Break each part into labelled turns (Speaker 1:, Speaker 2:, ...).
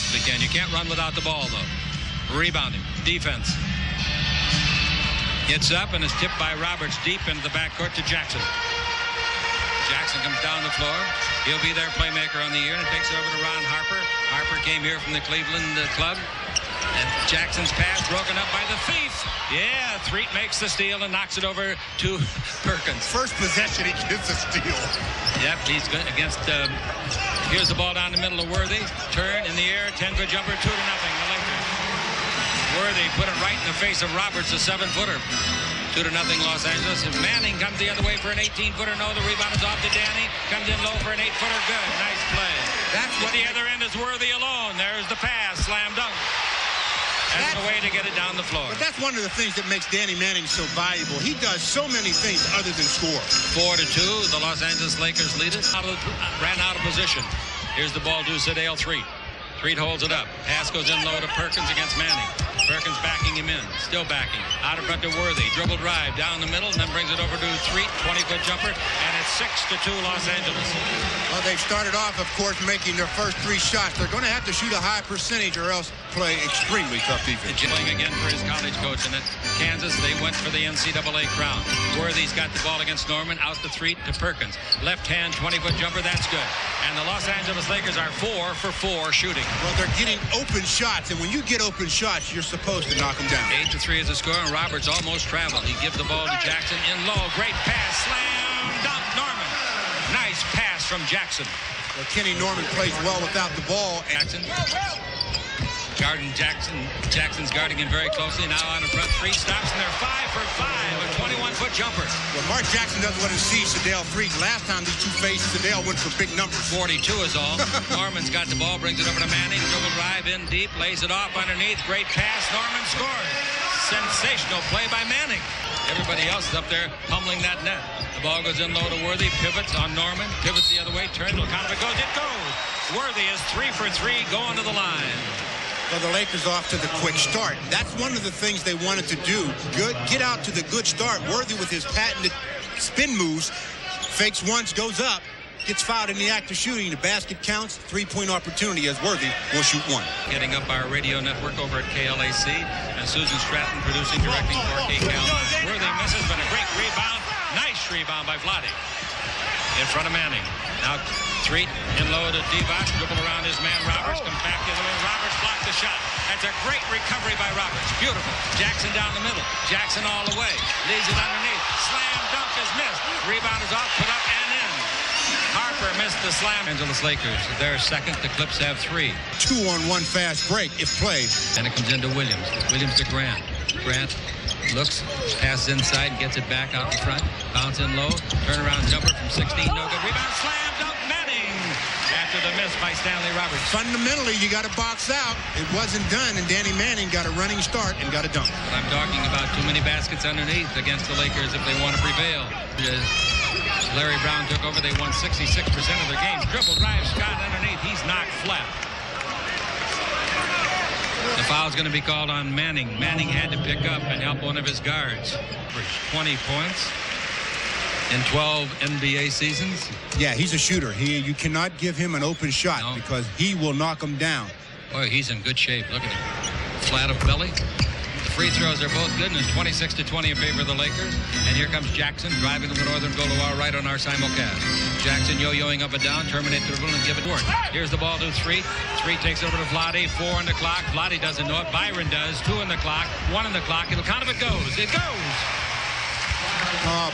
Speaker 1: possibly can. You can't run without the ball, though. Rebounding. Defense. Gets up and is tipped by Roberts deep into the backcourt to Jackson. Jackson comes down the floor. He'll be their playmaker on the year, and it takes it over to Ron Harper. Harper came here from the Cleveland club. And Jackson's pass broken up by the thief. Yeah, Threet makes the steal and knocks it over to Perkins.
Speaker 2: First possession, he gets a steal.
Speaker 1: Yep, he's against, here's the ball down the middle of Worthy. Turn in the air, 10-foot jumper, 2-0, the Lakers. Worthy put it right in the face of Roberts, a 7-footer. 2-0 Los Angeles. If Manning comes the other way for an 18-footer, no, the rebound is off to Danny. Comes in low for an 8-footer, good. Nice play.
Speaker 2: That's what
Speaker 1: the other end is Worthy alone. There's the pass, slam dunk. That's the way to get it down the floor.
Speaker 2: But that's one of the things that makes Danny Manning so valuable. He does so many things other than score.
Speaker 1: 4-2, the Los Angeles Lakers lead it. Ran out of position. Here's the ball to Sedale Threet. Threet holds it up. Pass goes in low to Perkins against Manning. Perkins backing him in. Still backing. Out in front to Worthy. Dribble drive down the middle and then brings it over to Threet. 20-foot jumper. And it's 6-2 Los Angeles.
Speaker 2: Well, they've started off, of course, making their first 3 shots. They're going to have to shoot a high percentage or else play extremely tough defense.
Speaker 1: Playing again for his college coach. And at Kansas, they went for the NCAA crown. Worthy's got the ball against Norman. Out to Threet to Perkins. Left hand 20-foot jumper. That's good. And the Los Angeles Lakers are 4 for 4 shooting.
Speaker 2: Well, they're getting open shots, and when you get open shots, you're supposed to knock them down.
Speaker 1: 8-3 is the score, and Roberts almost traveled. He gives the ball to Jackson in low. Great pass, slam dunk, Norman. Nice pass from Jackson.
Speaker 2: Well, Kenny Norman plays well without the ball.
Speaker 1: Jackson. Guarding Jackson. Jackson's guarding him very closely. Now out in front, Threet stops, and they're 5 for 5. A 21-foot jumper.
Speaker 2: Well, Mark Jackson doesn't want to see Sedale Threet. Last time these two faced, Sedale went for big numbers.
Speaker 1: 42 is all. Norman's got the ball, brings it over to Manning. Dribble drive in deep, lays it off underneath. Great pass. Norman scores. Sensational play by Manning. Everybody else is up there pummeling that net. The ball goes in low to Worthy. Pivots on Norman. Pivots the other way. Turns. It goes. It goes. Worthy is 3 for 3 going to the line.
Speaker 2: Well, the Lakers off to the quick start. That's one of the things they wanted to do. Get out to the good start. Worthy with his patented spin moves. Fakes once, goes up, gets fouled in the act of shooting. The basket counts. 3-point opportunity as Worthy will shoot 1.
Speaker 1: Getting up our radio network over at KLAC. And Susan Stratton producing, directing for KCAL. Worthy misses, but a great rebound. Nice rebound by Vlade. In front of Manning. Now Threet in low to Divac. Dribble around his man Roberts. Come back the other way. Roberts blocked the shot. That's a great recovery by Roberts. Beautiful. Jackson down the middle. Jackson all the way. Leaves it underneath. Slam dunk is missed. Rebound is off. Put up and in. Harper missed the slam. Angeles Lakers. They're second. The Clips have 3.
Speaker 2: 2-on-1 fast break if played.
Speaker 1: And it comes into Williams. Williams to Grant. Grant looks, passes inside, gets it back out in front. Bounce in low. Turnaround jumper from 16. No good. Rebound. Slam dunk. Manning. After the miss by Stanley Roberts.
Speaker 2: Fundamentally, you got to box out. It wasn't done, and Danny Manning got a running start and got a dunk.
Speaker 1: But I'm talking about too many baskets underneath against the Lakers if they want to prevail. Larry Brown took over. They won 66% of their games. Dribble, drive, Scott underneath. He's knocked flat. The foul's going to be called on Manning. Manning had to pick up and help one of his guards. 20 points in 12 NBA seasons.
Speaker 2: Yeah, he's a shooter. You cannot give him an open shot because he will knock him down.
Speaker 1: Boy, he's in good shape. Look at him. Flat of belly. The free throws are both good, and it's 26-20 in favor of the Lakers. And here comes Jackson driving to the northern goal to our right on our simulcast. Jackson yo-yoing up and down, terminate the dribble and give it work. Here's the ball to Threet. Threet takes over to Vlade. 4 on the clock. Vlade doesn't know it. Byron does. 2 on the clock. 1 on the clock. It'll count if it goes. It goes.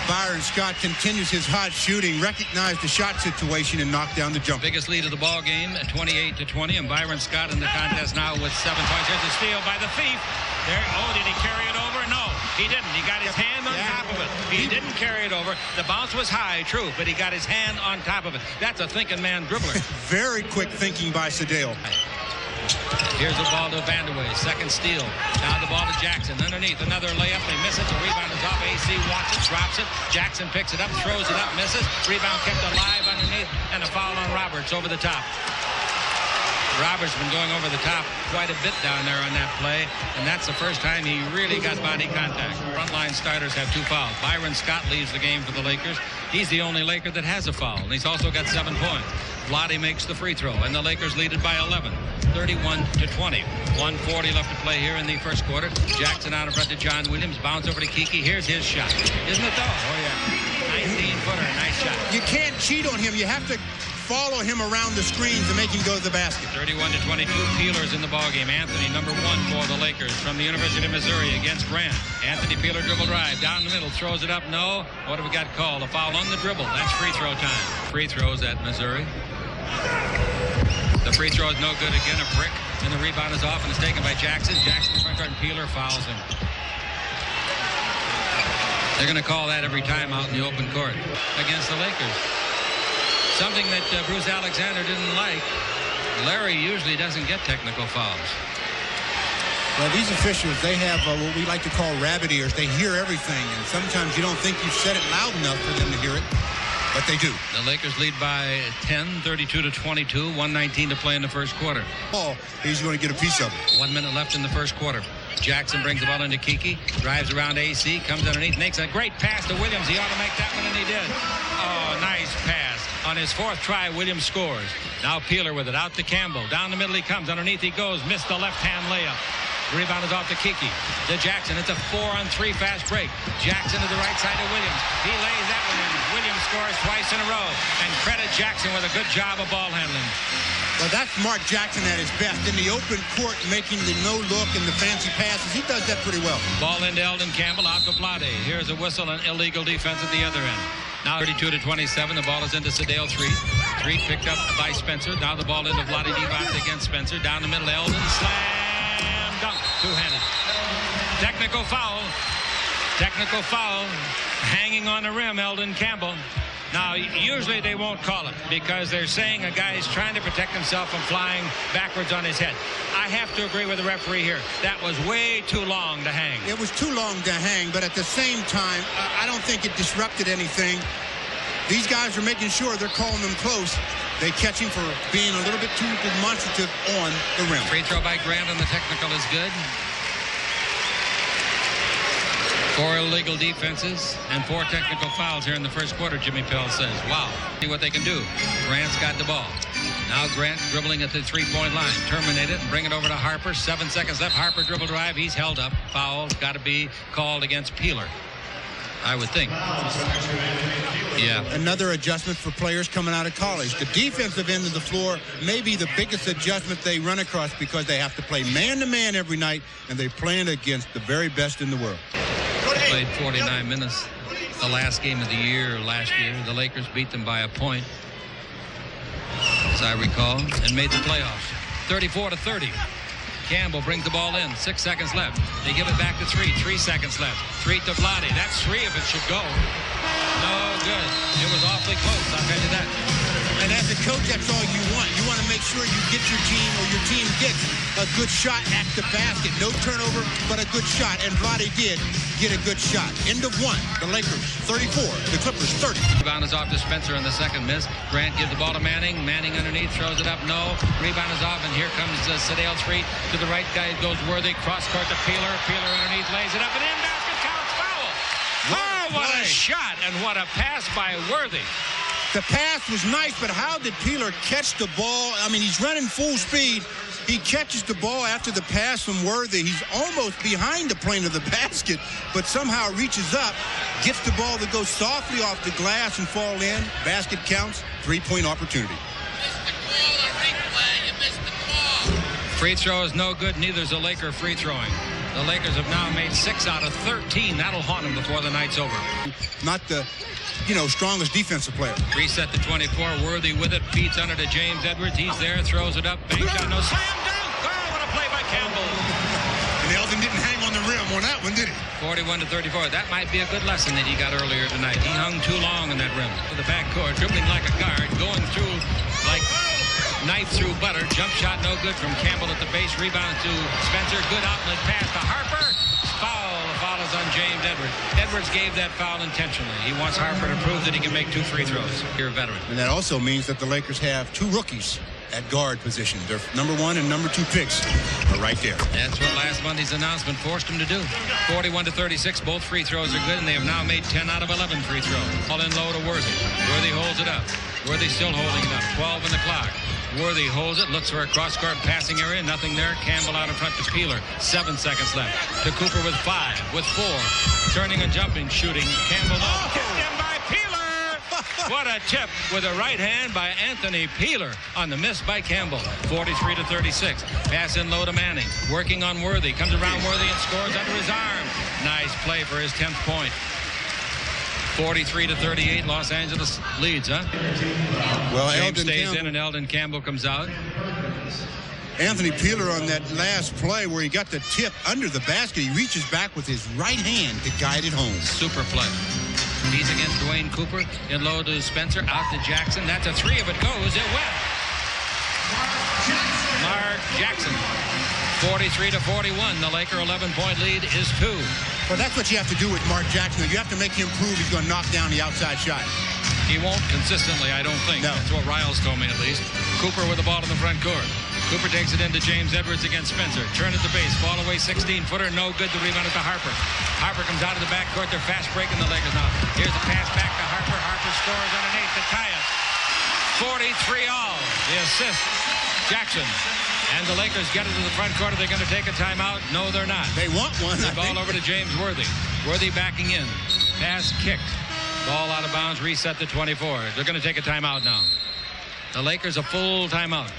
Speaker 2: Byron Scott continues his hot shooting, recognized the shot situation, and knocked down the jump.
Speaker 1: Biggest lead of the ball game at 28-20, and Byron Scott in the contest now with 7 points. Here's a steal by the thief. There. Oh, did he carry it over? No, he didn't. He got his hand on top of it. He didn't carry it over. The bounce was high, true, but he got his hand on top of it. That's a thinking man dribbler.
Speaker 2: Very quick thinking by Sedale.
Speaker 1: Here's the ball to Vandeweghe. Second steal. Now the ball to Jackson. Underneath, another layup. They miss it. The rebound is off. AC wants it, drops it. Jackson picks it up, throws it up, misses. Rebound kept alive underneath, and a foul on Roberts over the top. Roberts been going over the top quite a bit down there on that play, and that's the first time he really got body contact. Frontline starters have 2 fouls. Byron Scott leaves the game for the Lakers. He's the only Laker that has a foul, and he's also got 7 points. Vlade makes the free throw, and the Lakers lead it by 11, 31-20. 1:40 left to play here in the first quarter. Jackson out in front to John Williams. Bounce over to Kiki. Here's his shot. Isn't it though? Oh, yeah. 19-footer. Nice shot.
Speaker 2: You can't cheat on him. You have to follow him around the screens and make him go to the basket.
Speaker 1: 31-22. Peeler's in the ballgame. Anthony, number 1 for the Lakers from the University of Missouri against Grant. Anthony Peeler dribble drive. Down the middle. Throws it up. No. What have we got called? A foul on the dribble. That's free throw time. Free throws at Missouri. The free throw is no good. Again, a brick. And the rebound is off and it's taken by Jackson. Jackson in front court and Peeler fouls him. They're going to call that every time out in the open court against the Lakers. Something that Bruce Alexander didn't like. Larry usually doesn't get technical fouls.
Speaker 2: Well, these officials, they have what we like to call rabbit ears. They hear everything, and sometimes you don't think you've said it loud enough for them to hear it. But they do.
Speaker 1: The Lakers lead by 10, 32-22, 1:19 to play in the first quarter.
Speaker 2: Oh, he's going to get a piece of it.
Speaker 1: 1 minute left in the first quarter. Jackson brings the ball into Kiki, drives around AC, comes underneath, makes a great pass to Williams. He ought to make that one, and he did. Oh, nice pass. On his 4th try, Williams scores. Now Peeler with it, out to Campbell. Down the middle he comes, underneath he goes, missed the left-hand layup. Rebound is off to Kiki. To Jackson. It's a 4-on-3 fast break. Jackson to the right side of Williams. He lays that one in. Williams scores twice in a row. And credit Jackson with a good job of ball handling.
Speaker 2: Well, that's Mark Jackson at his best. In the open court, making the no-look and the fancy passes. He does that pretty well.
Speaker 1: Ball into Eldon Campbell, out to Vlade. Here's a whistle and illegal defense at the other end. Now 32-27. The ball is into Sedale Threet. Threet picked up by Spencer. Now the ball into Vlade Divac against Spencer. Down the middle, Eldon. Slam dunk. Two-handed. Technical foul. Technical foul. Hanging on the rim, Eldon Campbell. Now, usually they won't call it because they're saying a guy is trying to protect himself from flying backwards on his head. I have to agree with the referee here. That was way too long to hang.
Speaker 2: It was too long to hang, but at the same time, I don't think it disrupted anything. These guys are making sure they're calling them close. They catch him for being a little bit too demonstrative on the rim.
Speaker 1: Free throw by Grant on the technical is good. 4 illegal defenses and 4 technical fouls here in the first quarter, Jimmy Pell says. Wow. See what they can do. Grant's got the ball. Now Grant dribbling at the 3-point line. Terminate it and bring it over to Harper. 7 seconds left. Harper dribble drive. He's held up. Foul. Got to be called against Peeler, I would think. Yeah.
Speaker 2: Another adjustment for players coming out of college. The defensive end of the floor may be the biggest adjustment they run across because they have to play man-to-man every night, and they're playing against the very best in the world.
Speaker 1: Played 49 minutes the last game of the year last year. The Lakers beat them by a point, as I recall, and made the playoffs. 34-30. Campbell brings the ball in. 6 seconds left. They give it back to Threet. 3 seconds left. Threet to Vlade. That's 3 if it should go. No good. It was awfully close, I'll tell you that.
Speaker 2: And as a coach, that's all you want. You want to make sure you get your team, or your team gets a good shot at the basket. No turnover, but a good shot. And Vlade did get a good shot. End of 1. The Lakers 34. The Clippers 30.
Speaker 1: Rebound is off to Spencer on the second miss. Grant gives the ball to Manning. Manning underneath, throws it up. No. Rebound is off, and here comes Sedale Threet to the right guy. Goes Worthy. Cross court to Peeler. Peeler underneath, lays it up, and in. Basket counts. Foul. Oh, what a shot, and what a pass by Worthy.
Speaker 2: The pass was nice, but how did Peeler catch the ball? I mean, he's running full speed. He catches the ball after the pass from Worthy. He's almost behind the plane of the basket, but somehow reaches up, gets the ball to go softly off the glass and fall in. Basket counts. 3-point opportunity.
Speaker 1: Free throw is no good. Neither is a Laker free throwing. The Lakers have now made 6 out of 13. That'll haunt them before the night's over.
Speaker 2: Not the strongest defensive player.
Speaker 1: Reset to 24. Worthy with it. Feeds under to James Edwards. He's there. Throws it up. Bank shot. No. Slam dunk. Oh, what a play by Campbell.
Speaker 2: And Eldon didn't hang on the rim on that one, did he?
Speaker 1: 41-34. That might be a good lesson that he got earlier tonight. He hung too long in that rim. To the backcourt. Dribbling like a guard. Going through like knife through butter. Jump shot no good from Campbell at the base. Rebound to Spencer. Good outlet pass to Harper. Foul. The foul is on James Edwards. Edwards gave that foul intentionally. He wants Harper to prove that he can make 2 free throws. You're a veteran.
Speaker 2: And that also means that the Lakers have 2 rookies at guard position. Their number 1 and number 2 picks are right there.
Speaker 1: That's what last Monday's announcement forced them to do. 41-36, both free throws are good, and they have now made 10 out of 11 free throws. All in low to Worthy. Worthy holds it up. Worthy still holding it up. 12 on the clock. Worthy holds it, looks for a cross-court passing area. Nothing there. Campbell out in front to Peeler. 7 seconds left. To Cooper with 5, with 4. Turning and jumping, shooting. Campbell tipped in by Peeler. What a tip with a right hand by Anthony Peeler on the miss by Campbell. 43-36. Pass in low to Manning. Working on Worthy. Comes around Worthy and scores under his arm. Nice play for his 10th point. 43-38, Los Angeles leads, huh?
Speaker 2: Well,
Speaker 1: James stays in and Eldon Campbell comes out.
Speaker 2: Anthony Peeler on that last play where he got the tip under the basket, he reaches back with his right hand to guide it home.
Speaker 1: Super play. He's against Dwayne Cooper. In low to Spencer, out to Jackson. That's a 3 if it goes. It went. Mark Jackson. 43-41. The Laker 11-point lead is 2.
Speaker 2: Well, that's what you have to do with Mark Jackson. You have to make him prove he's going to knock down the outside shot.
Speaker 1: He won't consistently, I don't think.
Speaker 2: No.
Speaker 1: That's what Riles told me, at least. Cooper with the ball in the front court. Cooper takes it into James Edwards against Spencer. Turn at the base. Fall away 16-footer. No good. The rebound it to Harper. Harper comes out of the backcourt. They're fast breaking the Lakers now. Here's the pass back to Harper. Harper scores underneath to tie it. 43-all. The assist. Jackson. And the Lakers get it to the front court. Are they going to take a timeout? No, they're not.
Speaker 2: They want one.
Speaker 1: The ball over to James Worthy. Worthy backing in. Pass kicked. Ball out of bounds. Reset to 24. They're going to take a timeout now. The Lakers a full timeout.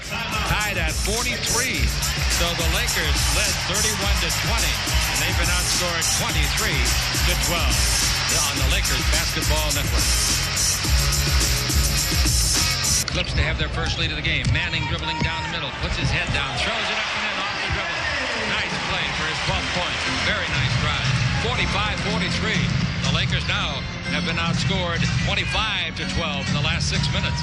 Speaker 1: Tied at 43. So the Lakers led 31-20. And they've been outscored 23-12 on the Lakers Basketball Network. Clips to have their first lead of the game. Manning dribbling down the middle. Puts his head down. Throws it up and in off the dribble. Nice play for his 12th point. Very nice drive. 45-43. The Lakers now have been outscored 25-12 in the last 6 minutes.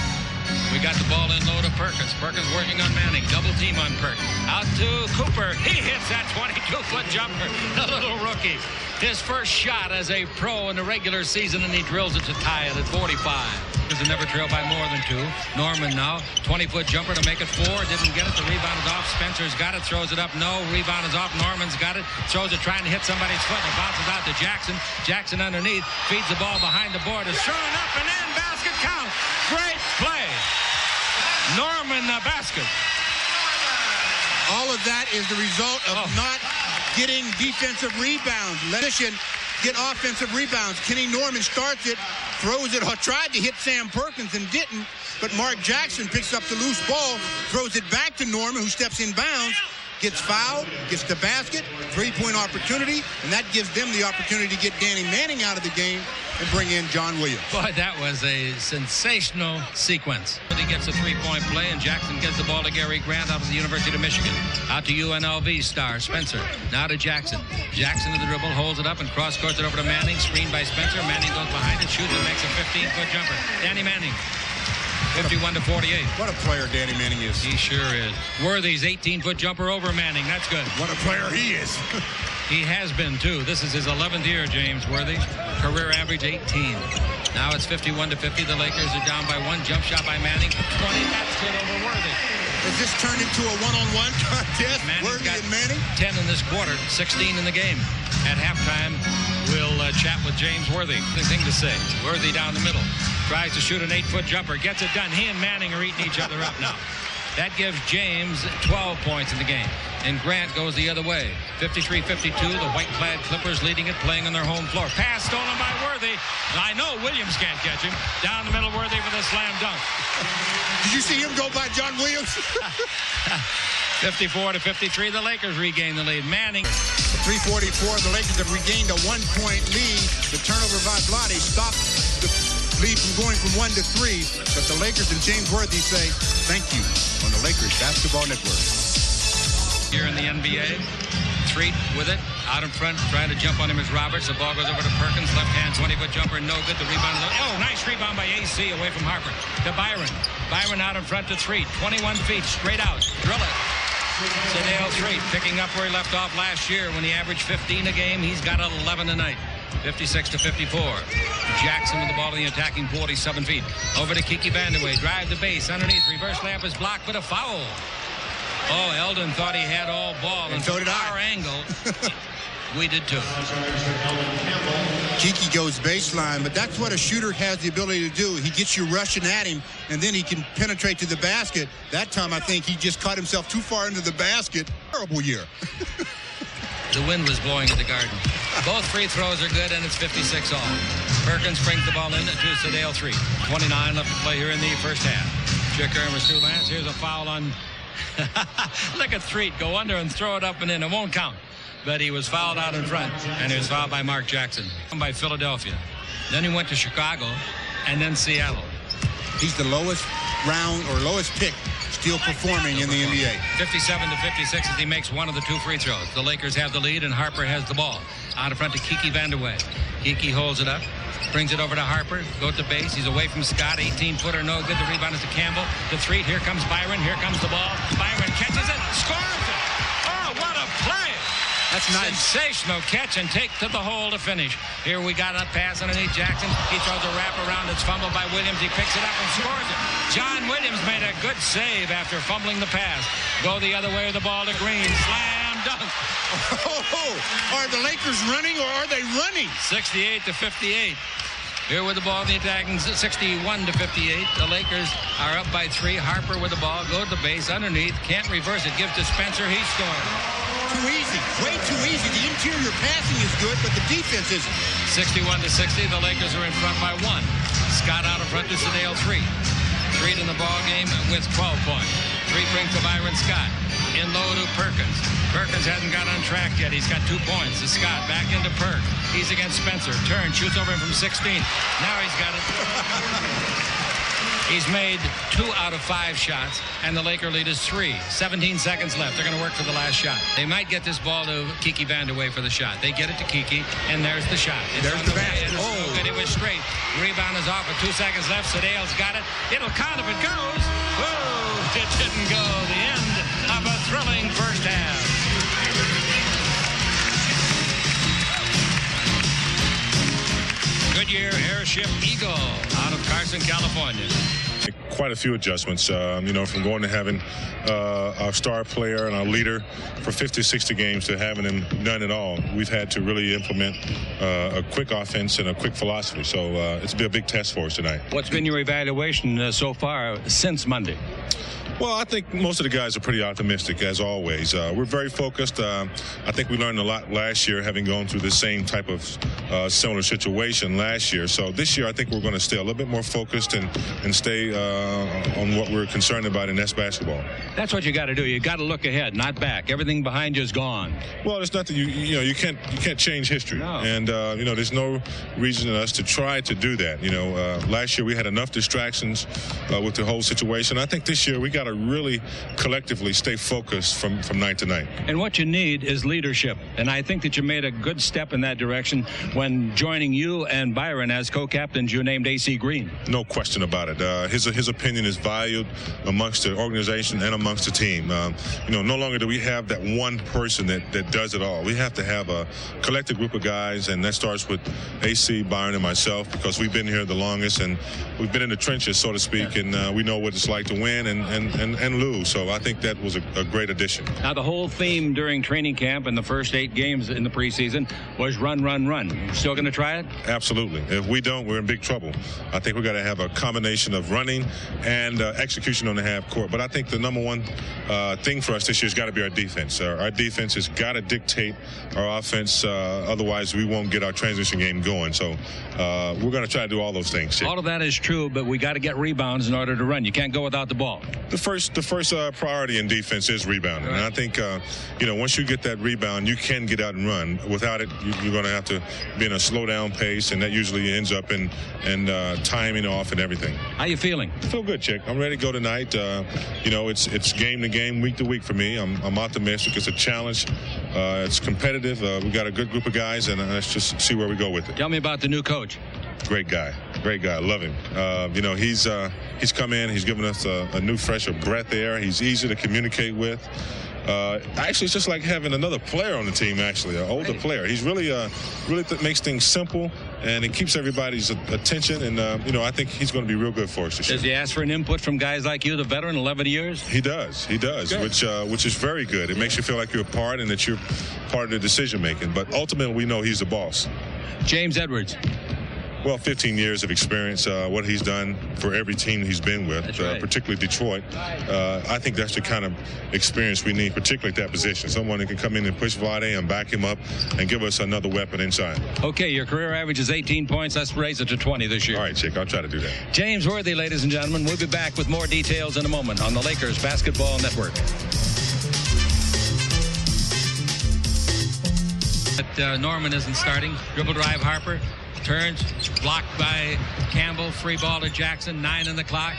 Speaker 1: We got the ball in low to Perkins. Perkins working on Manning. Double team on Perk. Out to Cooper. He hits that 22-foot jumper. The little rookie. His first shot as a pro in the regular season, and he drills it to tie it at 45. They never trail by more than 2. Norman now. 20-foot jumper to make it 4. Didn't get it. The rebound is off. Spencer's got it. Throws it up. No. Rebound is off. Norman's got it. Throws it trying to hit somebody's foot. It bounces out to Jackson. Jackson underneath. Feeds the ball behind the board. Is thrown up and in. Basket count. Great play. Norman the basket.
Speaker 2: All of that is the result of not getting defensive rebounds. Get offensive rebounds. Kenny Norman starts it, throws it, tried to hit Sam Perkins and didn't, but Mark Jackson picks up the loose ball, throws it back to Norman, who steps in bounds, gets fouled, gets the basket, 3-point opportunity, and that gives them the opportunity to get Danny Manning out of the game and bring in John Williams.
Speaker 1: Boy, that was a sensational sequence. He gets a 3-point play, and Jackson gets the ball to Gary Grant out of the University of Michigan. Out to UNLV star Spencer. Now to Jackson. Jackson to the dribble, holds it up and cross-courts it over to Manning. Screened by Spencer. Manning goes behind it, shoots and makes a 15-foot jumper. Danny Manning. 51-48.
Speaker 2: What a player Danny Manning is.
Speaker 1: He sure is. Worthy's 18-foot jumper over Manning. That's good.
Speaker 2: What a player he is.
Speaker 1: He has been, too. This is his 11th year, James Worthy. Career average 18. Now it's 51-50. The Lakers are down by 1. Jump shot by Manning. 20. That's good over Worthy.
Speaker 2: Has this turned into a one-on-one contest?
Speaker 1: Manning's
Speaker 2: Worthy
Speaker 1: got
Speaker 2: and Manning?
Speaker 1: 10 in this quarter, 16 in the game. At halftime, we'll chat with James Worthy. The thing to say. Worthy down the middle. Tries to shoot an 8-foot jumper. Gets it done. He and Manning are eating each other up now. That gives James 12 points in the game. And Grant goes the other way. 53-52. The white-clad Clippers leading it, playing on their home floor. Pass stolen by Worthy. I know Williams can't catch him. Down the middle, Worthy with a slam dunk.
Speaker 2: Did you see him go by John Williams?
Speaker 1: 54-53. The Lakers regain the lead. Manning.
Speaker 2: 3:44. The Lakers have regained a 1-point lead. The turnover by Vlade stopped the lead from going from 1 to 3. But the Lakers and James Worthy say thank you on the Lakers Basketball Network.
Speaker 1: Here in the NBA, Threet with it, out in front, trying to jump on him is Roberts. The ball goes over to Perkins, left hand 20-foot jumper, no good. The rebound, nice rebound by AC away from Harper. To Byron. Byron out in front to Threet, 21 feet, straight out, drill it. Sedale Threet picking up where he left off last year when he averaged 15 a game. He's got 11 tonight. 56-54. Jackson with the ball in the attacking 47 feet. Over to Kiki Vandeweghe. Drive the base underneath. Reverse layup is blocked, but a foul. Oh, Eldon thought he had all ball.
Speaker 2: And so did
Speaker 1: our angle. We did too.
Speaker 2: Kiki goes baseline, but that's what a shooter has the ability to do. He gets you rushing at him, and then he can penetrate to the basket. That time, I think he just caught himself too far into the basket. Terrible year.
Speaker 1: The wind was blowing at the Garden. Both free throws are good, and it's 56 all. Perkins brings the ball in to Sedale 3. 29 left to play here in the first half. Qtr and Stu Lance. Here's a foul on. Look at Threet go under and throw it up and in. It won't count. But he was fouled out in front, and he was fouled by Mark Jackson. By Philadelphia. Then he went to Chicago, and then Seattle.
Speaker 2: He's the lowest round or lowest pick still performing in the NBA.
Speaker 1: 57-56 as he makes one of the two free throws. The Lakers have the lead, and Harper has the ball. Out in front to Kiki Vandeweghe. Kiki holds it up, brings it over to Harper, go to base. He's away from Scott. 18-footer, no good. The rebound is to Campbell. The three. Here comes Byron. Here comes the ball. Byron catches it, scores it. Oh, what a play!
Speaker 2: That's nice.
Speaker 1: Sensational catch and take to the hole to finish. Here we got a pass underneath Jackson. He throws a wrap around. It's fumbled by Williams. He picks it up and scores it. John Williams made a good save after fumbling the pass. Go the other way with the ball to Green. Slam dunk.
Speaker 2: Oh, are the Lakers running or are they running?
Speaker 1: 68-58. Here with the ball in the attacking 61-58. The Lakers are up by 3. Harper with the ball. Go to the base underneath. Can't reverse it. Gives to Spencer. He scores.
Speaker 2: Too easy. Way too easy. The interior passing is good, but the defense isn't.
Speaker 1: 61-60. The Lakers are in front by 1. Scott out in front to Sedale 3. Threet in the ball game with 12 points. Threet brings to Byron Scott. In low to Perkins. Perkins hasn't got on track yet. He's got 2 points. To Scott back into Perk. He's against Spencer. Turn, shoots over him from 16. Now he's got it. He's made 2 out of 5 shots, and the Laker lead is 3. 17 seconds left. They're going to work for the last shot. They might get this ball to Kiki Vandeweghe for the shot. They get it to Kiki, and there's the shot. It's
Speaker 2: there's the basket.
Speaker 1: Oh, so good. It was straight. Rebound is off with 2 seconds left. Sedale's got it. It'll count if it goes. Whoa, it didn't go. The end of a thrilling first half. Goodyear Airship Eagle out of Carson, California.
Speaker 3: Quite a few adjustments, from going to having our star player and our leader for 50, 60 games to having him none at all. We've had to really implement a quick offense and a quick philosophy. So it's been a big test for us tonight.
Speaker 1: What's been your evaluation so far since Monday?
Speaker 3: Well, I think most of the guys are pretty optimistic, as always. We're very focused. I think we learned a lot last year, having gone through the same type of similar situation last year. So this year, I think we're going to stay a little bit more focused and stay on what we're concerned about, and that's basketball.
Speaker 1: That's what you got to do. You got to look ahead, not back. Everything behind you is gone.
Speaker 3: Well, there's nothing you can't change history,
Speaker 1: no.
Speaker 3: And there's no reason in us to try to do that. Last year we had enough distractions with the whole situation. I think this year we got to really collectively stay focused from night to night. And
Speaker 1: what you need is leadership, and I think that you made a good step in that direction when joining you and Byron as co-captains. You named AC Green.
Speaker 3: No question about it. His opinion is valued amongst the organization and amongst the team. No longer do we have that one person that does it all. We have to have a collective group of guys, and that starts with AC, Byron, and myself, because we've been here the longest and we've been in the trenches, so to speak, and we know what it's like to win and lose. So I think that was a great addition.
Speaker 1: Now, the whole theme during training camp and the first 8 games in the preseason was run, run, run. Still going to try it?
Speaker 3: Absolutely. If we don't, we're in big trouble. I think we've got to have a combination of running and execution on the half court. But I think the number one thing for us this year has got to be our defense. Our defense has got to dictate our offense. Otherwise, we won't get our transition game going. So we're going to try to do all those things.
Speaker 1: All of that is true, but we got to get rebounds in order to run. You can't go without the ball.
Speaker 3: The first priority in defense is rebounding. Right. And I think, once you get that rebound, you can get out and run. Without it, you're going to have to be in a slow down pace, and that usually ends up in timing off and everything.
Speaker 1: How you feeling?
Speaker 3: I feel good, Chick. I'm ready to go tonight. It's game to game, week to week for me. I'm optimistic. It's a challenge. It's competitive. We got a good group of guys, and let's just see where we go with it.
Speaker 1: Tell me about the new coach.
Speaker 3: Great guy. Love him. He's come in. He's given us a new, fresher breath of air. He's easy to communicate with. Actually, it's just like having another player on the team, actually, an older player. He's really makes things simple, and it keeps everybody's attention, and, I think he's going to be real good for us this year.
Speaker 1: Does he ask for an input from guys like you, the veteran, 11 years?
Speaker 3: He does, which is very good. It makes you feel like you're a part and that you're part of the decision-making, but ultimately we know he's the boss.
Speaker 1: James Edwards.
Speaker 3: Well, 15 years of experience, what he's done for every team he's been with, particularly Detroit. I think that's the kind of experience we need, particularly at that position. Someone that can come in and push Vlade and back him up and give us another weapon inside. Okay, your career average is 18 points. Let's raise it to 20 this year. All right, Chick, I'll try to do that. James Worthy, ladies and gentlemen. We'll be back with more details in a moment on the Lakers Basketball Network. But Norman isn't starting. Dribble drive, Harper. Turns, blocked by Campbell, free ball to Jackson, 9 on the clock,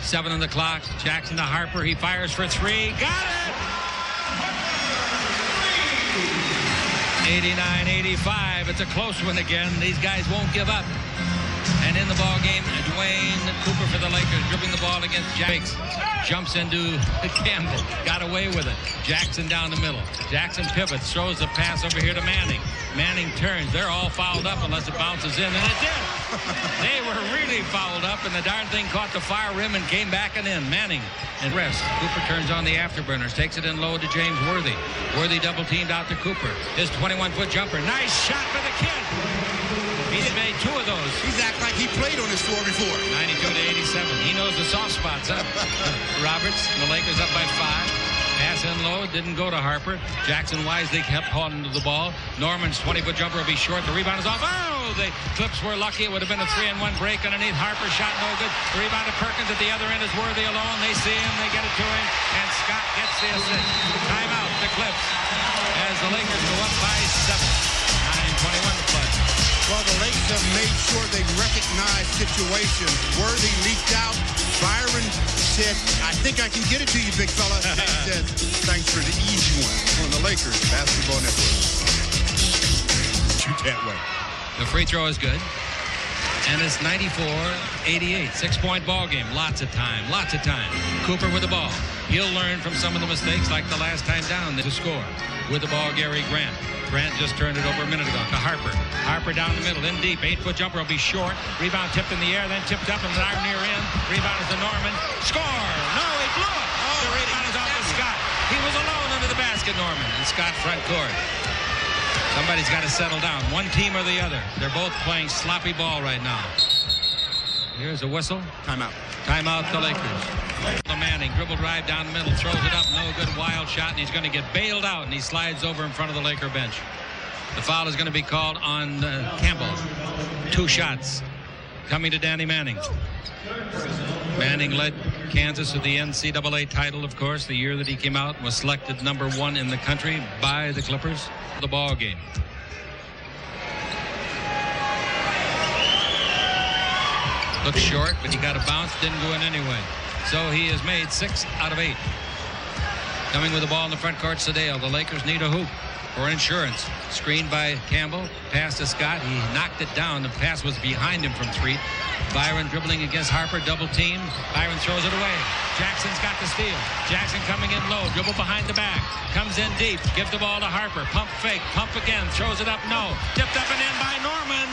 Speaker 3: 7 on the clock, Jackson to Harper, he fires for 3, got it! 89-85, it's a close one again, these guys won't give up. And in the ball game, Dwayne Cooper for the Lakers, dribbling the ball against Jackson. Jumps into Campbell, got away with it. Jackson down the middle. Jackson pivots, throws the pass over here to Manning. Manning turns. They're all fouled up unless it bounces in, and it did. They were really fouled up, and the darn thing caught the far rim and came back and in. Manning and rest. Cooper turns on the afterburners, takes it in low to James Worthy. Worthy double teamed out to Cooper. His 21-foot jumper. Nice shot for the kid. He's made 2 of those.
Speaker 2: He's acting like he played on this floor before.
Speaker 1: 92-87. He knows the soft spots, huh? Roberts, and the Lakers up by 5. Pass in low, didn't go to Harper. Jackson wisely kept holding to the ball. Norman's 20-foot jumper will be short. The rebound is off. Oh, the Clips were lucky. It would have been a 3-and-1 break underneath. Harper shot no good. The rebound to Perkins at the other end is Worthy alone. They see him. They get it to him. And Scott gets the assist. Timeout, the Clips, as the Lakers go up by 7. 9:21 to play.
Speaker 2: Well, the Lakers have made sure they recognize situations. Worthy leaked out. Byron said, I think I can get it to you, big fella. And he says, thanks for the easy one on the Lakers Basketball Network. Shoot that way.
Speaker 1: The free throw is good. And it's 94-88. 6-point ball game. Lots of time. Lots of time. Cooper with the ball. He'll learn from some of the mistakes like the last time down to score. With the ball, Gary Grant. Grant just turned it over a minute ago to Harper. Harper down the middle, in deep. 8-foot jumper will be short. Rebound tipped in the air, then tipped up in the near end. Rebound is to Norman. Score! No, he blew it. The rebound is off to Scott. He was alone under the basket, Norman. And Scott front court. Somebody's got to settle down. One team or the other. They're both playing sloppy ball right now. Here's a whistle.
Speaker 2: Timeout.
Speaker 1: Timeout, the Lakers. The Manning, dribble drive down the middle, throws it up, no good, wild shot, and he's going to get bailed out, and he slides over in front of the Laker bench. The foul is going to be called on Campbell. 2 shots coming to Danny Manning. Manning led Kansas to the NCAA title, of course, the year that he came out and was selected #1 in the country by the Clippers. The ball game. Looks short, but he got a bounce, didn't go in anyway. So he has made 6 out of 8. Coming with the ball in the front court, Sedale. The Lakers need a hoop for insurance. Screened by Campbell. Pass to Scott. He knocked it down. The pass was behind him from 3. Byron dribbling against Harper. Double team. Byron throws it away. Jackson's got the steal. Jackson coming in low. Dribble behind the back. Comes in deep. Gives the ball to Harper. Pump fake. Pump again. Throws it up. No. Tipped up and in by Norman.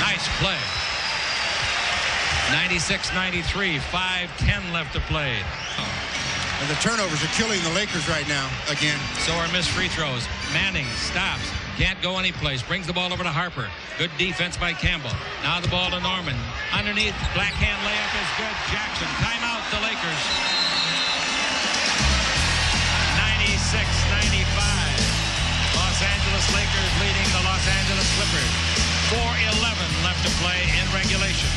Speaker 1: Nice play. 96-93, 5:10 left to play.
Speaker 2: And the turnovers are killing the Lakers right now again.
Speaker 1: So are missed free throws. Manning stops. Can't go anyplace. Brings the ball over to Harper. Good defense by Campbell. Now the ball to Norman. Underneath, black hand layup is good. Jackson. Timeout, the Lakers. 96-95. Los Angeles Lakers leading the Los Angeles Clippers. 4:11 left to play in regulation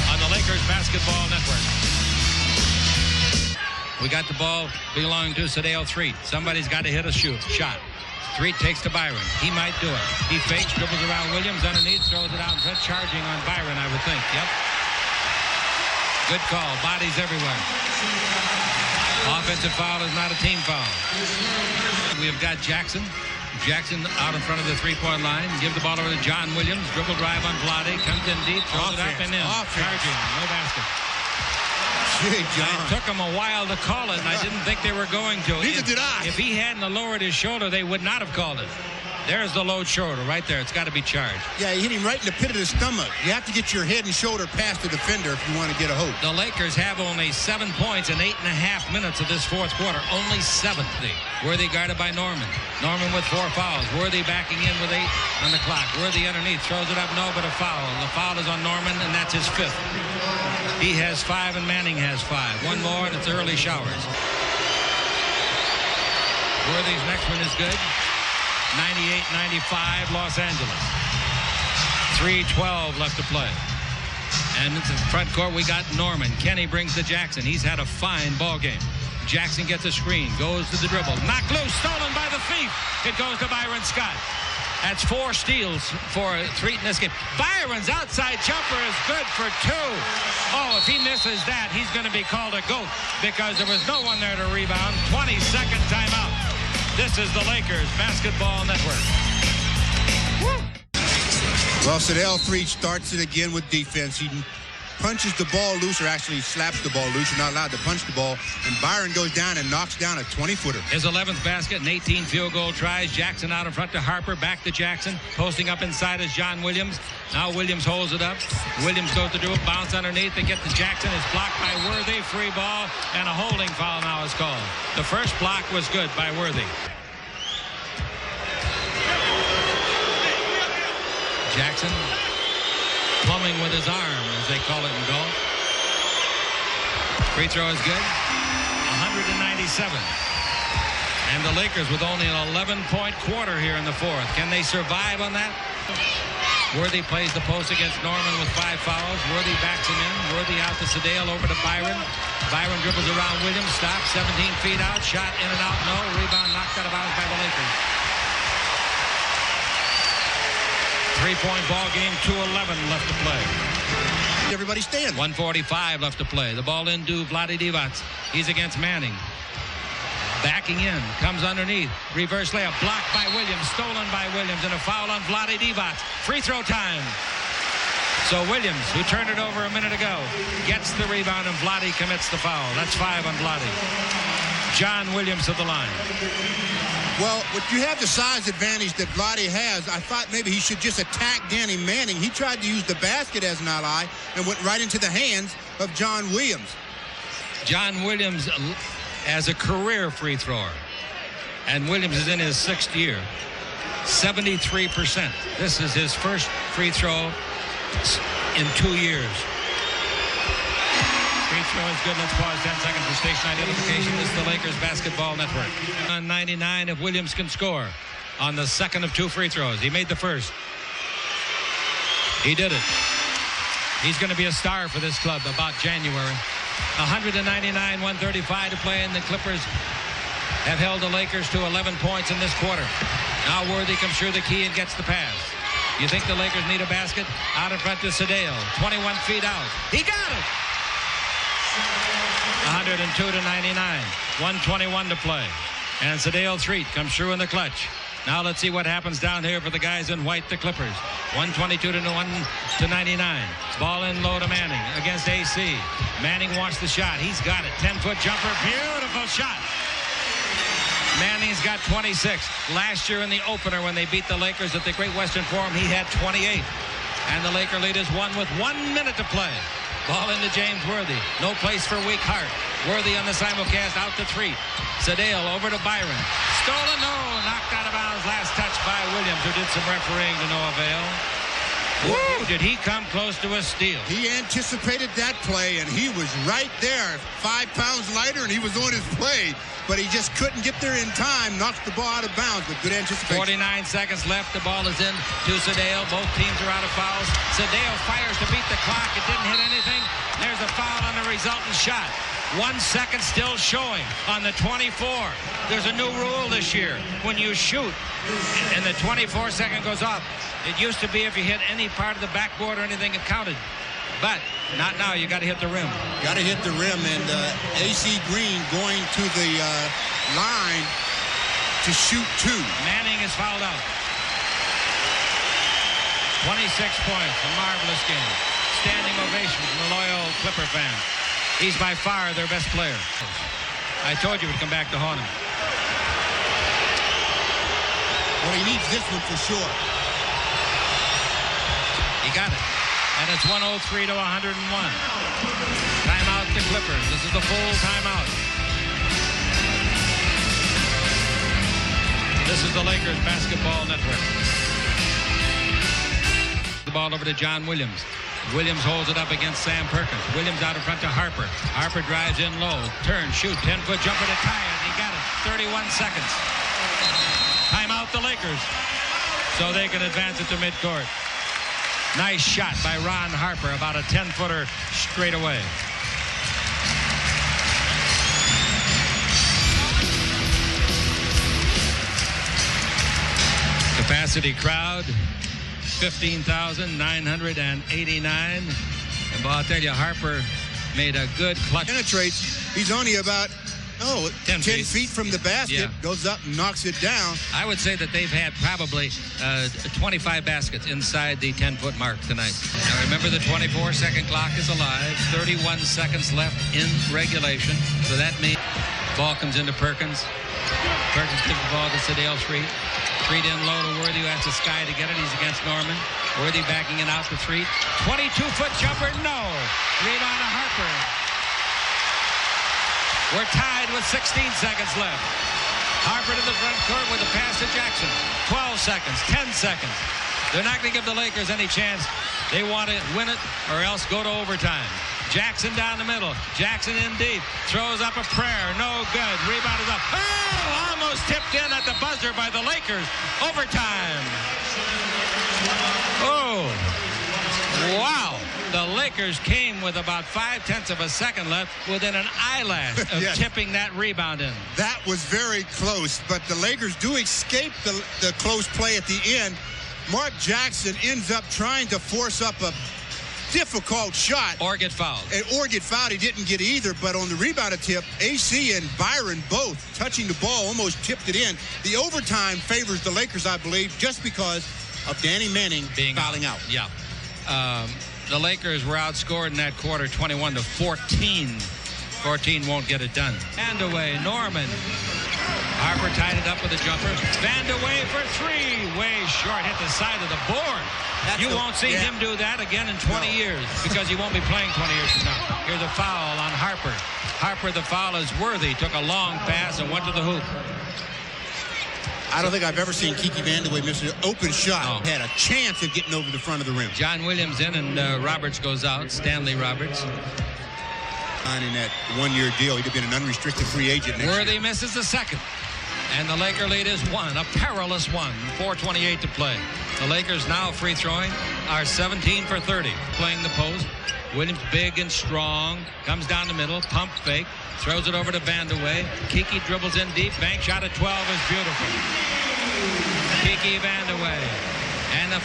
Speaker 1: on the Lakers Basketball Network. We got the ball belonging to Sedale 3. Somebody's got to hit a shot. 3 takes to Byron. He might do it. He fakes, dribbles around Williams underneath, throws it out and charging on Byron, I would think. Yep. Good call. Bodies everywhere. Offensive foul is not a team foul. We have got Jackson. Jackson out in front of the 3-point line. Give the ball over to John Williams. Dribble drive on Vlade. Comes in deep. Throws it up and in. Charging. No basket.
Speaker 2: Gee, John.
Speaker 1: It took him a while to call it, and I didn't think they were going to.
Speaker 2: Neither did I.
Speaker 1: If he hadn't lowered his shoulder, they would not have called it. There's the low shoulder right there. It's got to be charged.
Speaker 2: Yeah, he hit him right in the pit of the stomach. You have to get your head and shoulder past the defender if you want to get a hold.
Speaker 1: The Lakers have only 7 points in 8.5 minutes of this fourth quarter. Only 7. Worthy guarded by Norman. Norman with 4 fouls. Worthy backing in with 8 on the clock. Worthy underneath. Throws it up. No, but a foul. The foul is on Norman, and that's his 5th. He has 5, and Manning has 5. One more, and it's early showers. Worthy's next one is good. 98-95 Los Angeles. 3:12 left to play. And in the front court we got Norman. Kenny brings to Jackson. He's had a fine ball game. Jackson gets a screen, goes to the dribble, knocked loose, stolen by the thief. It goes to Byron Scott. That's 4 steals for Threet in this game. Byron's outside jumper is good for 2. Oh, if he misses that, he's going to be called a GOAT because there was no one there to rebound. 22nd timeout. This is the Lakers Basketball Network.
Speaker 2: Well, Sadell Threet starts it again with defense. He punches the ball loose, or actually slaps the ball loose. You're not allowed to punch the ball. And Byron goes down and knocks down a 20-footer.
Speaker 1: His 11th basket and 18 field goal tries. Jackson out in front to Harper. Back to Jackson. Posting up inside is John Williams. Now Williams holds it up. Williams goes to do it. Bounce underneath. They get to Jackson. It's blocked by Worthy. Free ball. And a holding foul now is called. The first block was good by Worthy. Jackson plumbing with his arm, as they call it in golf. Free throw is good. 197. And the Lakers with only an 11-point quarter here in the fourth. Can they survive on that? Worthy plays the post against Norman with 5 fouls. Worthy backs him in. Worthy out to Sadell, over to Byron. Byron dribbles around Williams, stops, 17 feet out, shot in and out, no. Rebound knocked out of bounds by the Lakers. 3-point ball game, 2:11 left to play.
Speaker 2: Everybody stand.
Speaker 1: 1:45 left to play. The ball into Vlade Divac. He's against Manning. Backing in, comes underneath. Reverse layup, blocked by Williams, stolen by Williams, and a foul on Vlade Divac. Free throw time. So Williams, who turned it over a minute ago, gets the rebound, and Vlade commits the foul. That's 5 on Vlade. John Williams to the line.
Speaker 2: Well, you have the size advantage that Vlade has. I thought maybe he should just attack Danny Manning. He tried to use the basket as an ally and went right into the hands of John Williams.
Speaker 1: John Williams as a career free thrower. And Williams is in his 6th year. 73%. This is his first free throw in 2 years. Free throw is good. Let's pause 10 seconds for station identification. This is the Lakers Basketball Network. On 99 if Williams can score on the second of 2 free throws. He made the first. He did it. He's going to be a star for this club about January. 199, 135 to play, and the Clippers have held the Lakers to 11 points in this quarter. Now Worthy comes through the key and gets the pass. You think the Lakers need a basket? Out in front to Sadell. 21 feet out. He got it! 102 to 99. 121 to play. And Sadell Threet comes through in the clutch. Now let's see what happens down here for the guys in white, the Clippers. 122 to 99. Ball in low to Manning against AC. Manning wants the shot. He's got it. 10-foot jumper. Beautiful shot. Manning's got 26. Last year in the opener when they beat the Lakers at the Great Western Forum, he had 28. And the Laker lead is 1 with 1 minute to play. Ball into James Worthy. No place for weak heart. Worthy on the simulcast out to Threet. Sadell over to Byron. Stolen, no. Knocked out of bounds. Last touch by Williams, who did some refereeing to no avail. Woo! Did he come close to a steal?
Speaker 2: He anticipated that play, and he was right there. 5 pounds lighter, and he was on his play. But he just couldn't get there in time. Knocks the ball out of bounds with good anticipation.
Speaker 1: 49 seconds left. The ball is in to Sadell. Both teams are out of fouls. Sadell fires to beat the clock. It didn't hit anything. There's a foul on the resultant shot. 1 second still showing on the 24. There's a new rule this year. When you shoot and the 24-second goes off, it used to be if you hit any part of the backboard or anything, it counted. But not now. You got to hit the rim.
Speaker 2: Got to hit the rim, and AC Green going to the line to shoot 2.
Speaker 1: Manning is fouled out. 26 points. A marvelous game. Standing ovation from the loyal Clipper fans. He's by far their best player. I told you it would come back to haunt him.
Speaker 2: Well, he needs this one for sure.
Speaker 1: He got it. And it's 103 to 101. Timeout the Clippers. This is the full timeout. This is the Lakers Basketball Network. The ball over to John Williams. Williams holds it up against Sam Perkins. Williams out in front to Harper. Harper drives in low. Turn, shoot, 10-foot jumper to tie it. He got it. 31 seconds. Timeout the Lakers. So they can advance it to midcourt. Nice shot by Ron Harper. About a 10-footer straight away. Capacity crowd. 15,989. And I'll tell you, Harper made a good clutch.
Speaker 2: Penetrates. He's only about 10 feet from the basket.
Speaker 1: Yeah.
Speaker 2: Goes up and knocks it down.
Speaker 1: I would say that they've had probably 25 baskets inside the 10-foot mark tonight. Now remember, the 24-second clock is alive. 31 seconds left in regulation. So that means ball comes into Perkins. Perkins gives the ball to Sedale Street. Street in low to Worthy, who has to sky to get it. He's against Norman. Worthy backing it out to Street. 22-foot jumper, no. Rebound to Harper. We're tied with 16 seconds left. Harper to the front court with a pass to Jackson. 12 seconds, 10 seconds. They're not going to give the Lakers any chance. They want to win it or else go to overtime. Jackson down the middle. Jackson in deep. Throws up a prayer. No good. Rebound is up. Oh! Almost tipped in at the buzzer by the Lakers. Overtime. Oh. Wow. The Lakers came with about 0.5 of a second left within an eyelash of tipping that rebound in.
Speaker 2: That was very close, but the Lakers do escape the close play at the end. Mark Jackson ends up trying to force up a difficult shot.
Speaker 1: Or get fouled.
Speaker 2: Or get fouled. He didn't get either, but on the rebound tip, AC and Byron both touching the ball almost tipped it in. The overtime favors the Lakers, I believe, just because of Danny Manning being fouling out.
Speaker 1: Yeah. The Lakers were outscored in that quarter 21 to 14. 14 won't get it done. And away, Norman. Harper tied it up with a jumper. Vandeweghe for three. Way short, hit the side of the board. You won't see him do that again in 20 years because he won't be playing 20 years from now. Here's a foul on Harper. Harper, the foul is Worthy. Took a long pass and went to the hoop.
Speaker 2: I don't think I've ever seen Kiki Vandeweghe miss an open shot. Oh. Had a chance of getting over the front of the rim.
Speaker 1: John Williams in and Roberts goes out. Stanley Roberts.
Speaker 2: In that one-year deal, he'd have been an unrestricted free agent next
Speaker 1: Worthy
Speaker 2: year.
Speaker 1: Misses the second. And the Laker lead is one, a perilous one. 4:28 to play. The Lakers now free throwing are 17 for 30. Playing the post. Williams big and strong. Comes down the middle. Pump fake. Throws it over to Vandeweghe. Kiki dribbles in deep. Bank shot at 12 is beautiful. Kiki Vandeweghe. And a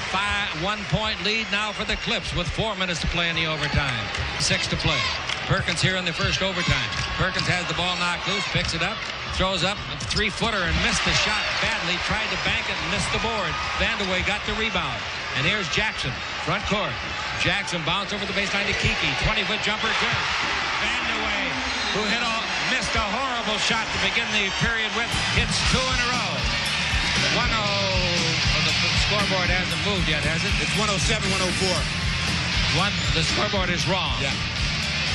Speaker 1: 1-point lead now for the Clips with 4 minutes to play in the overtime. 6 to play. Perkins here in the first overtime. Perkins has the ball knocked loose, picks it up, throws up a 3-footer and missed the shot badly. Tried to bank it and missed the board. Vandeweghe got the rebound. And here's Jackson, front court. Jackson bounced over the baseline to Kiki. 20-foot jumper, good. Vandeweghe, who missed a horrible shot to begin the period with, hits 2 in a row. 1-0. Well, the scoreboard hasn't moved yet, has it?
Speaker 2: It's 107-104.
Speaker 1: The scoreboard is wrong.
Speaker 2: Yeah.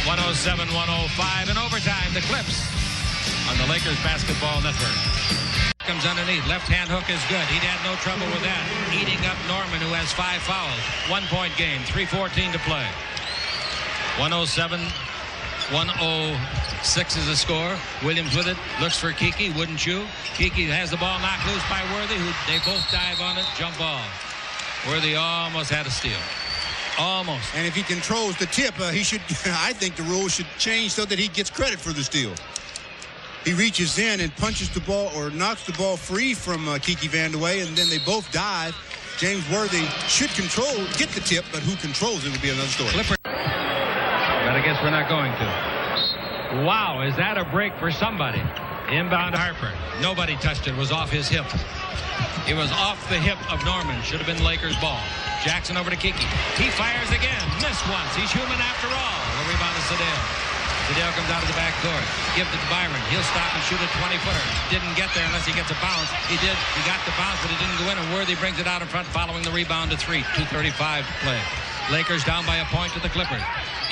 Speaker 1: 107-105 in overtime. The Clips on the Lakers Basketball Network. Comes underneath. Left-hand hook is good. He'd had no trouble with that. Eating up Norman, who has 5 fouls. 1-point game. 3:14 to play. 107-106 is the score. Williams with it. Looks for Kiki. Wouldn't chew. Kiki has the ball knocked loose by Worthy, who they both dive on it. Jump ball. Worthy almost had a steal. Almost.
Speaker 2: And if he controls the tip, he should. I think the rules should change so that he gets credit for the steal. He reaches in and punches the ball or knocks the ball free from Kiki Vandeweghe, and then they both dive. James Worthy should get the tip, but who controls it would be another story.
Speaker 1: Clipper. But I guess we're not going to. Wow, is that a break for somebody? Inbound Harper. Nobody touched it. It was off his hip. It was off the hip of Norman. Should have been Lakers ball. Jackson over to Kiki. He fires again. Missed once. He's human after all. The rebound is Sedale. Fidel comes out of the back court. Give it to Byron. He'll stop and shoot a 20-footer. Didn't get there unless he gets a bounce. He did. He got the bounce, but it didn't go in, and Worthy brings it out in front following the rebound to 3. 2:35 to play. Lakers down by a point to the Clippers.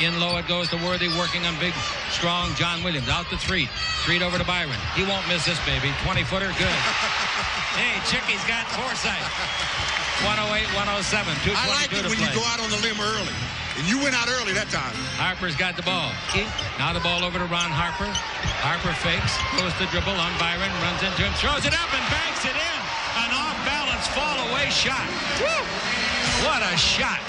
Speaker 1: In low it goes to Worthy, working on big, strong John Williams. Out to 3. 3 over to Byron. He won't miss this, baby. 20-footer, good. Hey, Chickie's got foresight. 108-107. 2:22
Speaker 2: I like it
Speaker 1: to
Speaker 2: when
Speaker 1: play.
Speaker 2: you go out on the limb early. And you went out early that time.
Speaker 1: Harper's got the ball. Now the ball over to Ron Harper. Harper fakes, goes to dribble on Byron, runs into him, throws it up and banks it in. An off-balance fall-away shot. Woo! What a shot.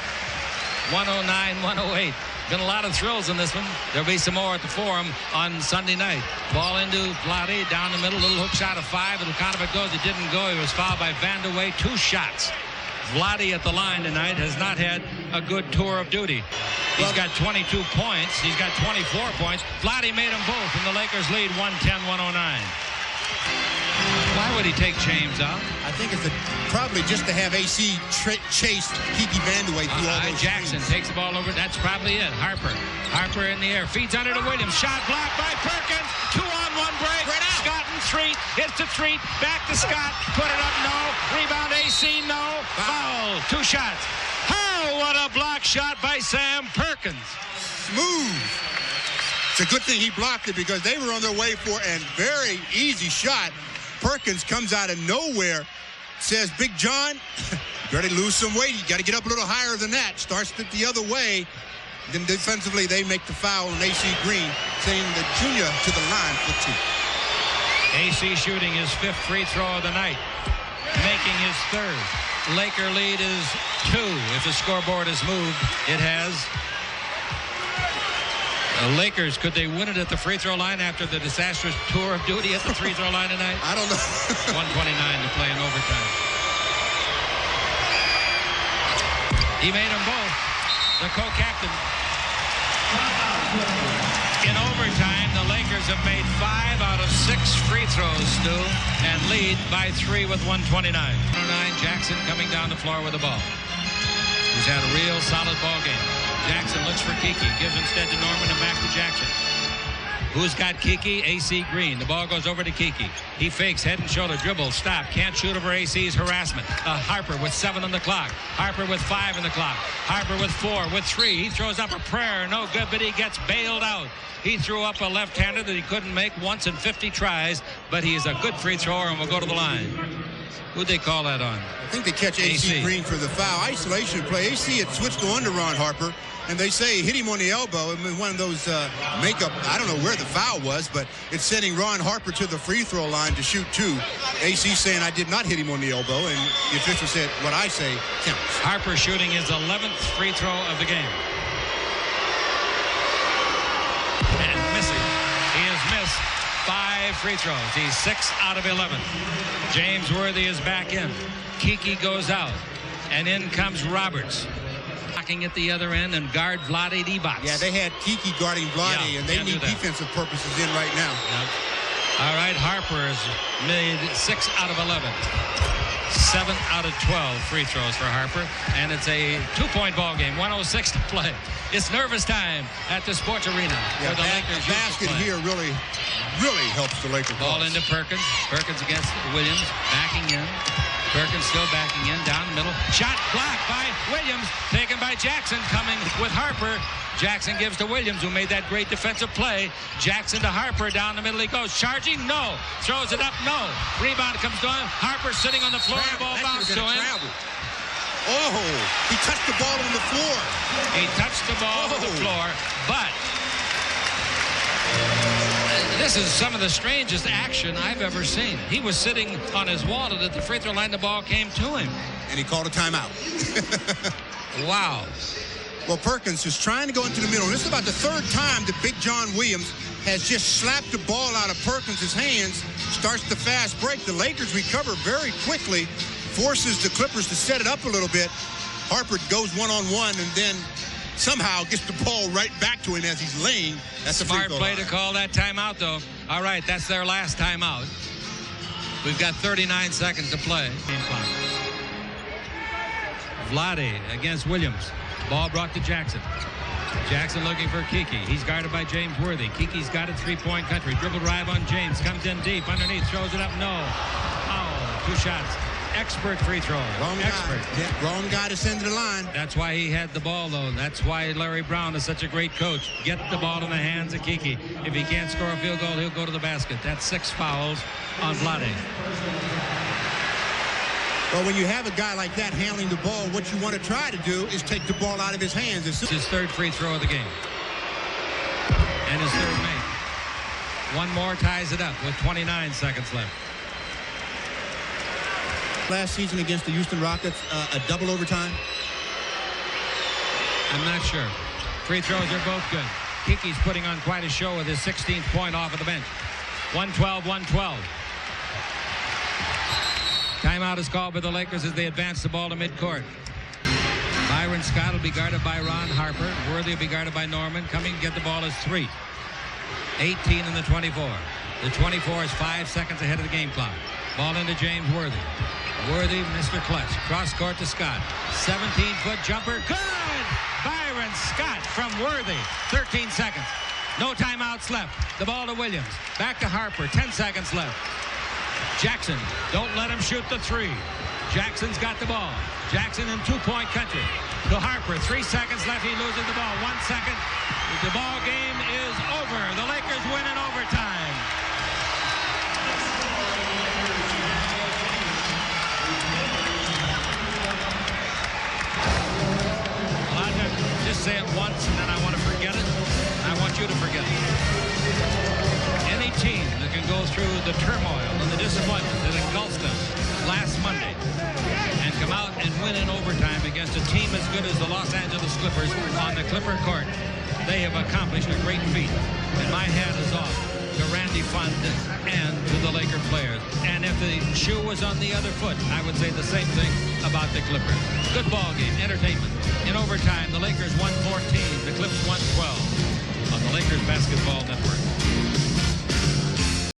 Speaker 1: 109-108. Been a lot of thrills in this one. There'll be some more at the Forum on Sunday night. Ball into Vlade, down the middle, little hook shot of 5. It'll count if it goes. It didn't go. He was fouled by Van der Way. 2 shots. Vlade at the line tonight has not had a good tour of duty. He's got 22 points. He's got 24 points. Vlade made them both, and the Lakers lead 110-109. Why would he take James out?
Speaker 2: I think it's probably just to have AC chase Kiki Vandeweghe through all those
Speaker 1: Jackson
Speaker 2: screens.
Speaker 1: takes the ball over. That's probably it. Harper in the air. Feeds under to Williams. Shot blocked by Perkins. 2-on-1 break. Scott and 3. Hits to 3. Back to Scott. Put it up. No. Rebound AC. No. Foul. 2 shots. Oh, what a block shot by Sam Perkins.
Speaker 2: Smooth. It's a good thing he blocked it because they were on their way for a very easy shot. Perkins comes out of nowhere, says, Big John, you better lose some weight. You got to get up a little higher than that. Starts it the other way. Then defensively, they make the foul on AC Green, sending the junior to the line for 2.
Speaker 1: AC shooting his 5th free throw of the night, making his 3rd. Laker lead is 2. If the scoreboard has moved, it has. The Lakers, could they win it at the free throw line after the disastrous tour of duty at the free throw line tonight?
Speaker 2: I don't know.
Speaker 1: 1:29 to play in overtime. He made them both. The co-captain. In overtime, the Lakers have made 5 out of 6 free throws, Stu, and lead by 3 with 1:29. 109, Jackson coming down the floor with the ball. He's had a real solid ball game. Jackson looks for Kiki, gives instead to Norman and back to Jackson. Who's got Kiki? AC Green. The ball goes over to Kiki. He fakes, head and shoulder, dribble, stop. Can't shoot over AC's harassment. Harper with 7 on the clock. Harper with 5 on the clock. Harper with 4, with 3. He throws up a prayer. No good, but he gets bailed out. He threw up a left-hander that he couldn't make once in 50 tries, but he is a good free thrower and will go to the line. Who'd they call that on?
Speaker 2: I think they catch AC Green for the foul. Isolation play. AC had switched to under Ron Harper, and they say hit him on the elbow. It was one of those makeup. I don't know where the foul was, but it's sending Ron Harper to the free throw line to shoot 2. AC saying I did not hit him on the elbow, and the official said what I say counts.
Speaker 1: Harper shooting his 11th free throw of the game. And missing. He has missed 5 free throws. He's 6 out of 11. James Worthy is back in. Kiki goes out. And in comes Roberts. Blocking at the other end and guard Vlade Divac.
Speaker 2: Yeah, they had Kiki guarding Vlade, and they need defensive purposes in right now.
Speaker 1: Yep. All right, Harper has made 6 out of 11. 7 out of 12 free throws for Harper. And it's a 2-point ball game. 1:06 to play. It's nervous time at the sports arena.
Speaker 2: Yeah,
Speaker 1: the Lakers
Speaker 2: basket here really helps the Lakers.
Speaker 1: Ball into Perkins. Perkins against Williams. Backing in. Perkins still backing in. Down the middle. Shot blocked by Williams. Taken by Jackson. Coming with Harper. Jackson gives to Williams, who made that great defensive play. Jackson to Harper. Down the middle he goes. Charging? No. Throws it up? No. Rebound comes to him. Harper sitting on the floor. The ball bounced to him.
Speaker 2: Oh, he touched the ball on the floor.
Speaker 1: He touched the ball on the floor, but this is some of the strangest action I've ever seen. He was sitting on his wall, and at the free throw line, the ball came to him.
Speaker 2: And he called a timeout.
Speaker 1: Wow.
Speaker 2: Well, Perkins is trying to go into the middle. This is about the 3rd time that Big John Williams has just slapped the ball out of Perkins' hands, starts the fast break. The Lakers recover very quickly, forces the Clippers to set it up a little bit. Harper goes one-on-one and then somehow gets the ball right back to him as he's laying. That's a
Speaker 1: smart play to call that timeout, though. All right, that's their last timeout. We've got 39 seconds to play. Vlade against Williams. Ball brought to Jackson. Jackson looking for Kiki. He's guarded by James Worthy. Kiki's got it, three-point country. Dribble drive on James. Comes in deep. Underneath. Throws it up. No. Oh, 2 shots. Expert free thrower.
Speaker 2: Wrong
Speaker 1: Expert.
Speaker 2: guy. Yeah, wrong guy to send to the line.
Speaker 1: That's why he had the ball, though. That's why Larry Brown is such a great coach. Get the ball in the hands of Kiki. If he can't score a field goal, he'll go to the basket. That's 6 fouls on Vlade.
Speaker 2: Well, when you have a guy like that handling the ball, what you want to try to do is take the ball out of his hands.
Speaker 1: It's his 3rd free throw of the game. And his 3rd made. One more ties it up with 29 seconds left.
Speaker 2: Last season against the Houston Rockets, a double overtime?
Speaker 1: I'm not sure. Free throws are both good. Kiki's putting on quite a show with his 16th point off of the bench. 112-112. Timeout is called by the Lakers as they advance the ball to midcourt. Byron Scott will be guarded by Ron Harper. Worthy will be guarded by Norman. Coming to get the ball is 3. 18 in the 24. The 24 is 5 seconds ahead of the game clock. Ball into James Worthy. Worthy, Mr. Clutch. Cross court to Scott. 17-foot jumper. Good! Byron Scott from Worthy. 13 seconds. No timeouts left. The ball to Williams. Back to Harper. 10 seconds left. Jackson. Don't let him shoot the 3. Jackson's got the ball. Jackson in 2-point country. To Harper. 3 seconds left. He loses the ball. 1 second. The ball game is over. The Lakers win in overtime. Just say it once, and then I want to forget it. I want you to forget it. Any team that can go through the turmoil and the disappointment that engulfed them last Monday and come out and win in overtime against a team as good as the Los Angeles Clippers on the Clipper court, they have accomplished a great feat. And my hat is off to Randy Fund and to the Laker players. And if the shoe was on the other foot, I would say the same thing about the Clippers. Good ball game, entertainment. In overtime, the Lakers won 14, the Clips won 12 on the Lakers Basketball Network.